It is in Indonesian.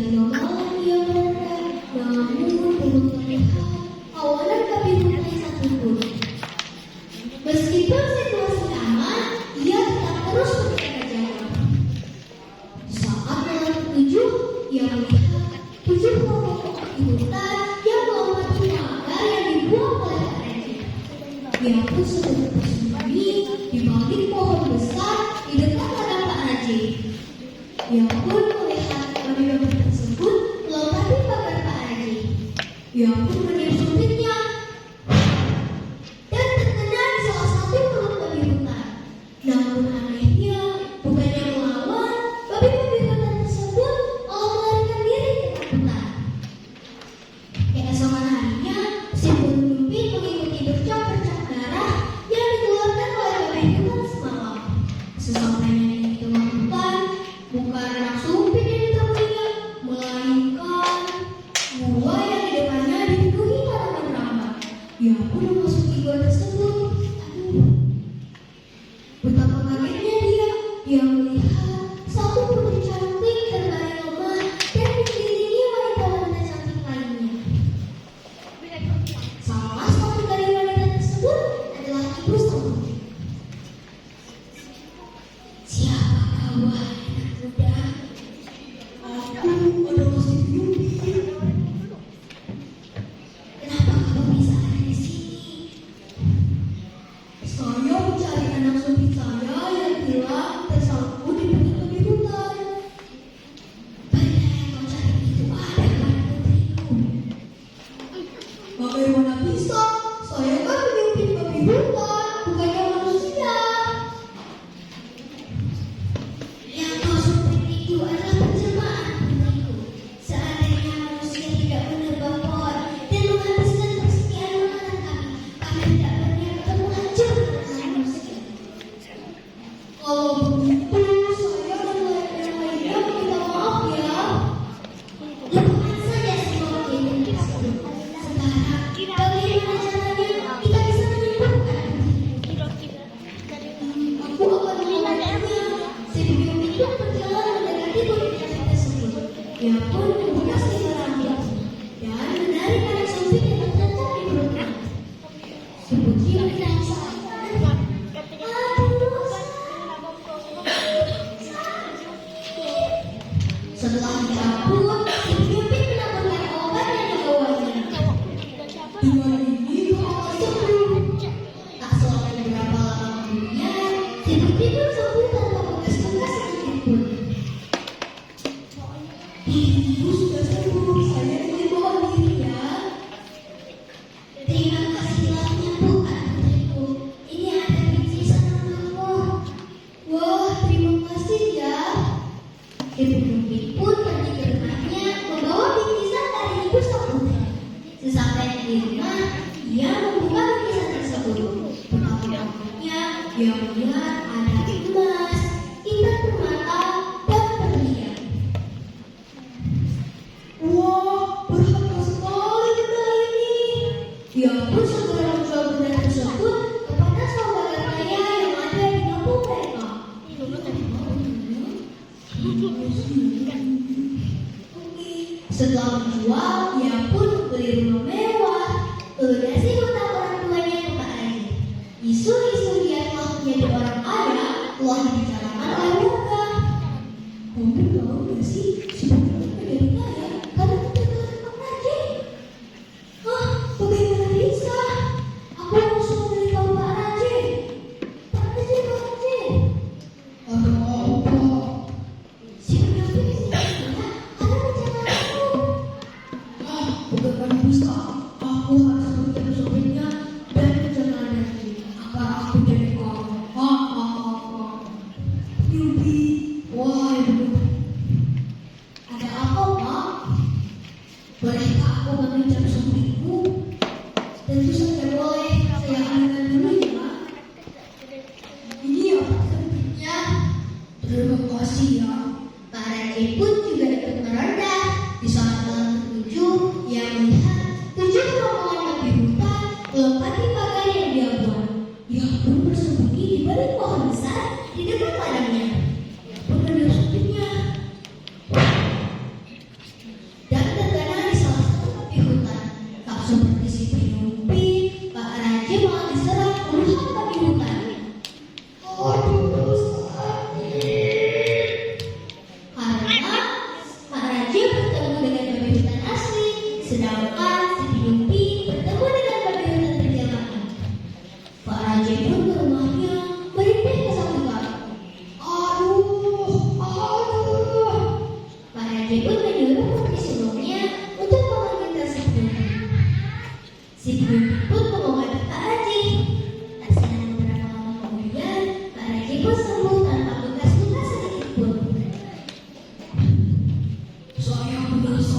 Tengah malam ia berada, namun belum terlihat kawanan babi hutan satupun. Meskipun situasi aman, ia tetap terus berjaga jaga. Saat malam ketujuh, ia melihat 7 kelompok babi hutan yang melompati pagar yang dibuat oleh Pak Rejek. Ia pun sedang bersembunyi di balik pohon besar di dekat ladang Pak Rejek. Ia pun melihat babi-babi tersebut melompati pagar Pak Rejek. Ia pun meniup suntiknya dan terkena di salah satu perut babi hutan. Namun anehnya, bukannya melawan, babi-babi hutan tersebut malah melarikan diri ketakutan. Keesokan harinya, si burung mimpi mengikuti bercak-bercak darah yang dikeluarkan oleh babi hutan semalam. Sesampainya di tengah hutan, bukan anak sumpit yang ditemuinya, melainkan gua yang di depannya dipenuhi tanaman rambut. Ia pun memasuki gua tersebut. Betapa kagetnya dia melihat satu putri cantik terbaring lemah dan dikelilingi wanita-wanita cantik lainnya. Salah satu dari wanita tersebut adalah ibu sendiri. Siapa kau, wahai anak muda? Aku adalah si Yupi. Kenapa kamu bisa ada di sini? Saya mencari anak sumpit saya yang hilang tersangkut di perut babi hutan. Benda yang kau cari itu ada pada putriku. Bagaimana bisa? Saya kan menyumpit babi hutan, bukannya manusia. Yang kau sumpit itu adalah penjelmaan putriku. Seandainya manusia tidak menebang pohon dan menghabiskan persediaan makanan kami tidak berniat untuk menghancurkan manusia. Kalau begitu, saya dan yang lainnya minta maaf ya. Lupakan saja semua kejadian tersebut. Sekarang, bagaimana caranya kita bisa menyembuhkan? Aku akan membantunya. Si bibi itu berjalan mendekati wanita tersebut. Dia pun membuka selimut rambut dan menarik anak sumpit yang tertancap di perutnya. Si putri menangis. Setelah dicabut, si Yupi menaburkan obat yang dibawanya. Dengan ini kau sembuh. Tak selang beberapa lama kemudian, si Yupi pun sembuh tanpa bekas-bekas sedikitpun. Ibu sudah sembuh, saya ingin mohon diri ya. Terima kasihlah penyembuhan putriku. Ini ada bingkisan untukmu. Wah, terima kasih ya. Ibu Yupi pun pergi ke rumahnya membawa bingkisan dari ibu sang putri. Sesampainya di rumah, ia membuka bingkisan tersebut. Betapa-betapanya dia melihat ada emas, intan permata, dan berlian. Wah, berharga sekali benda ini. Dia pun segera menjual benda tersebut kepada saudara kaya yang ada di kampung mereka. Setelah menjual, ia pun membeli rumah mewah, lunasi hutang orang tuanya ke Pak Rejek. Isu-isu dia telah menjadi orang kaya telah dibicarakan oleh warga. Kamu tahu gak sih, si putri menjadi kaya karena kejahatan Pak Rejek? Hah, bagaimana bisa? Aku langsung memberitahu Pak Rejek. Pak Rejek. Ada apa? Si Yupi menjadi ada rencana aku. Bukan bisa. Aku harus mencari sopirnya. Sedangkan si Pinumpi bertemu dengan Babi Hutan berjamaah. Pak Raja pun ke rumahnya merintih ke satu kali. Aduh. Pak Raja pun menyuruh putri sulungnya untuk memanggilkan si Pinumpi. Si Pinumpi pun mengobati Pak Raja. Tak selang beberapa lama kemudian, Pak Raja pun sembuh tanpa bekas luka sedikit pun. Saya merasa